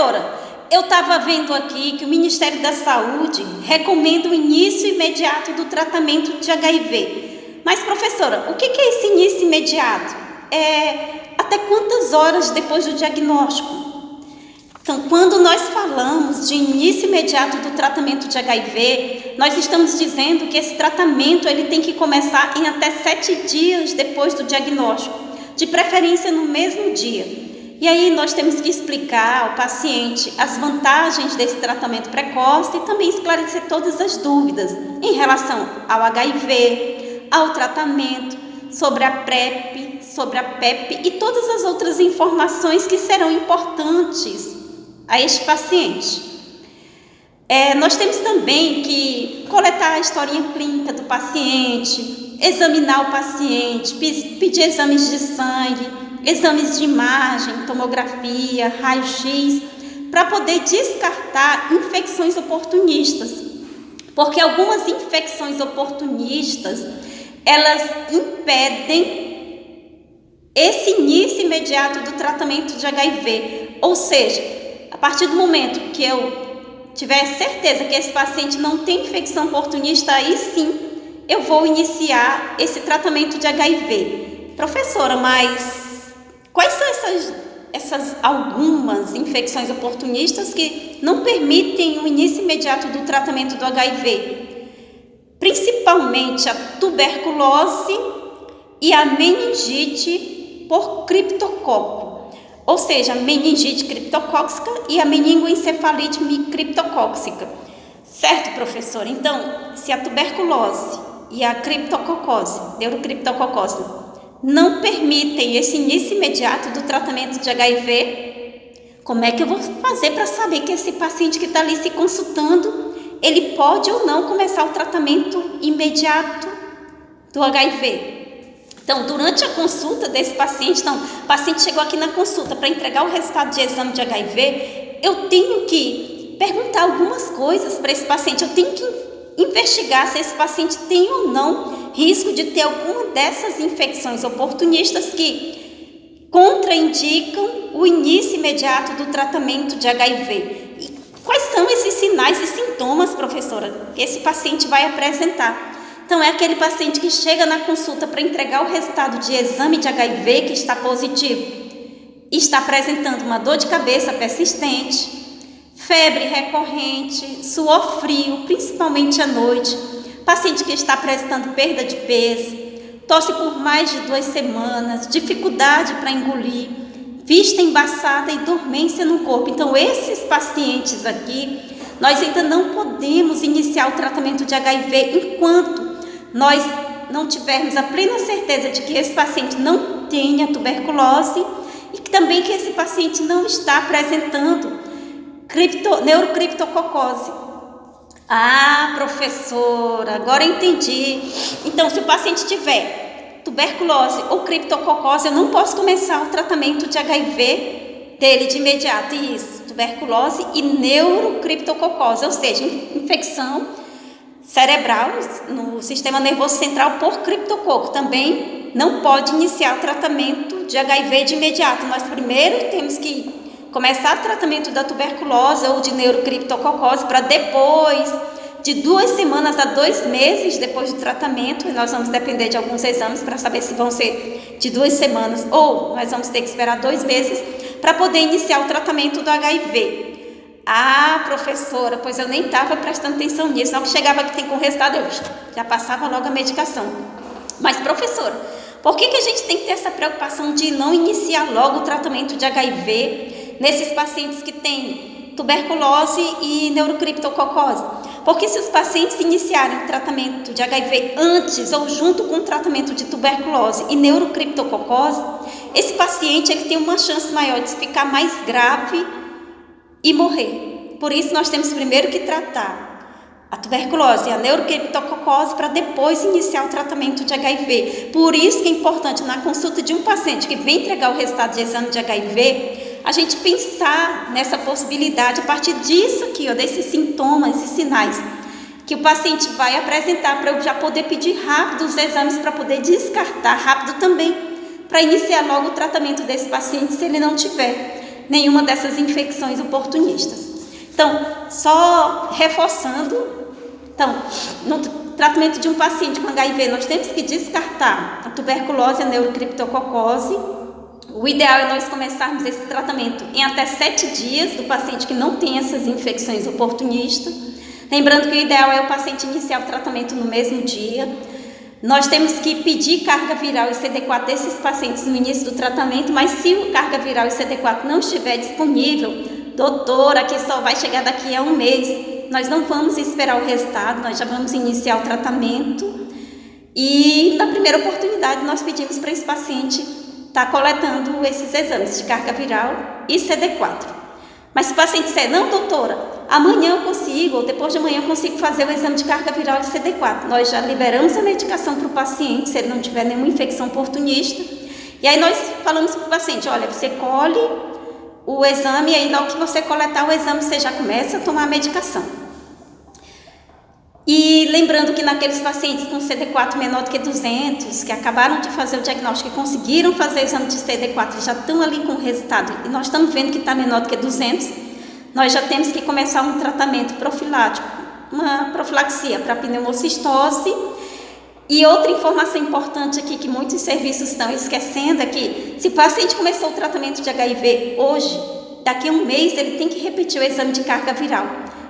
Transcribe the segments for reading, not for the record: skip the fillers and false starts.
Professora, eu estava vendo aqui que o Ministério da Saúde recomenda o início imediato do tratamento de HIV. Mas, professora, o que é esse início imediato? Até quantas horas depois do diagnóstico? Então, quando nós falamos de início imediato do tratamento de HIV, nós estamos dizendo que esse tratamento ele tem que começar em até 7 dias depois do diagnóstico, de preferência no mesmo dia. E aí nós temos que explicar ao paciente as vantagens desse tratamento precoce e também esclarecer todas as dúvidas em relação ao HIV, ao tratamento, sobre a PrEP, sobre a PEP e todas as outras informações que serão importantes a este paciente. Nós temos também que coletar a historinha clínica do paciente, examinar o paciente, pedir exames de sangue, exames de imagem, tomografia, raio-x, para poder descartar infecções oportunistas. Porque algumas infecções oportunistas, elas impedem esse início imediato do tratamento de HIV. Ou seja, a partir do momento que eu tiver certeza que esse paciente não tem infecção oportunista, aí sim eu vou iniciar esse tratamento de HIV. Professora, mas quais são essas algumas infecções oportunistas que não permitem o início imediato do tratamento do HIV? Principalmente a tuberculose e a meningite por criptococo, ou seja, a meningite criptocóxica e a meningoencefalite criptocóxica. Certo, professora? Então, se a tuberculose e a criptococose, neurocriptococose, não permitem esse início imediato do tratamento de HIV, como é que eu vou fazer para saber que esse paciente que está ali se consultando, ele pode ou não começar o tratamento imediato do HIV? Então, durante a consulta desse paciente, o paciente chegou aqui na consulta para entregar o resultado de exame de HIV, eu tenho que perguntar algumas coisas para esse paciente, eu tenho que investigar se esse paciente tem ou não risco de ter alguma dessas infecções oportunistas que contraindicam o início imediato do tratamento de HIV. E quais são esses sinais e sintomas, professora, que esse paciente vai apresentar? Então, é aquele paciente que chega na consulta para entregar o resultado de exame de HIV que está positivo e está apresentando uma dor de cabeça persistente, febre recorrente, suor frio, principalmente à noite, paciente que está apresentando perda de peso, tosse por mais de 2 semanas, dificuldade para engolir, vista embaçada e dormência no corpo. Então, esses pacientes aqui, nós ainda não podemos iniciar o tratamento de HIV enquanto nós não tivermos a plena certeza de que esse paciente não tenha tuberculose e também que esse paciente não está apresentando neurocriptococose. Ah, professora, agora entendi. Então, se o paciente tiver tuberculose ou criptococose, eu não posso começar o tratamento de HIV dele de imediato. Isso, tuberculose e neurocriptococose, ou seja, infecção cerebral no sistema nervoso central por criptococo. Também não pode iniciar o tratamento de HIV de imediato. Nós primeiro temos que começar o tratamento da tuberculose ou de neurocriptococose para depois de 2 semanas a 2 meses depois do tratamento, e nós vamos depender de alguns exames para saber se vão ser de 2 semanas ou nós vamos ter que esperar 2 meses para poder iniciar o tratamento do HIV. Ah, professora, pois eu nem estava prestando atenção nisso. Na hora que chegava aqui com o resultado, eu já passava logo a medicação. Mas, professora, por que a gente tem que ter essa preocupação de não iniciar logo o tratamento de HIV nesses pacientes que têm tuberculose e neurocriptococose? Porque se os pacientes iniciarem o tratamento de HIV antes ou junto com o tratamento de tuberculose e neurocriptococose, esse paciente ele tem uma chance maior de ficar mais grave e morrer. Por isso nós temos primeiro que tratar a tuberculose e a neurocriptococose para depois iniciar o tratamento de HIV. Por isso que é importante na consulta de um paciente que vem entregar o resultado de exame de HIV, a gente pensar nessa possibilidade a partir disso aqui, desses sintomas e sinais que o paciente vai apresentar, para eu já poder pedir rápido os exames para poder descartar rápido também, para iniciar logo o tratamento desse paciente se ele não tiver nenhuma dessas infecções oportunistas. Então, só reforçando, no tratamento de um paciente com HIV, nós temos que descartar a tuberculose e a neurocriptococose. O ideal é nós começarmos esse tratamento em até 7 dias do paciente que não tem essas infecções oportunistas. Lembrando que o ideal é o paciente iniciar o tratamento no mesmo dia. Nós temos que pedir carga viral e CD4 desses pacientes no início do tratamento, mas se o carga viral e CD4 não estiver disponível, doutora, que só vai chegar daqui a 1 mês, nós não vamos esperar o resultado, nós já vamos iniciar o tratamento. E na primeira oportunidade nós pedimos para esse paciente estar coletando esses exames de carga viral e CD4. Mas se o paciente disser, não doutora, amanhã eu consigo, ou depois de amanhã eu consigo fazer o exame de carga viral de CD4. Nós já liberamos a medicação para o paciente, se ele não tiver nenhuma infecção oportunista. E aí nós falamos para o paciente, olha, você colhe o exame e aí logo que você coletar o exame, você já começa a tomar a medicação. E lembrando que naqueles pacientes com CD4 menor do que 200, que acabaram de fazer o diagnóstico e conseguiram fazer o exame de CD4, já estão ali com o resultado, e nós estamos vendo que está menor do que 200, nós já temos que começar um tratamento profilático, uma profilaxia para pneumocistose. E outra informação importante aqui que muitos serviços estão esquecendo é que se o paciente começou o tratamento de HIV hoje, daqui a 1 mês ele tem que repetir o exame de carga viral.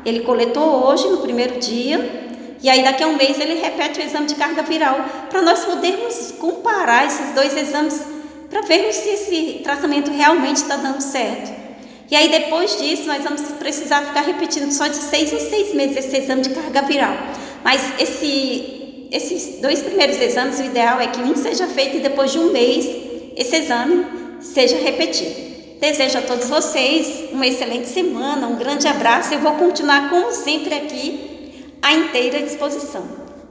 Ele coletou hoje, no primeiro dia, e aí daqui a 1 mês ele repete o exame de carga viral, para nós podermos comparar esses 2 exames, para vermos se esse tratamento realmente está dando certo. E aí depois disso nós vamos precisar ficar repetindo só de 6 em 6 meses esse exame de carga viral. Mas esses 2 primeiros exames, o ideal é que um seja feito e depois de 1 mês esse exame seja repetido. Desejo a todos vocês uma excelente semana, um grande abraço. Eu vou continuar, como sempre, aqui à inteira disposição.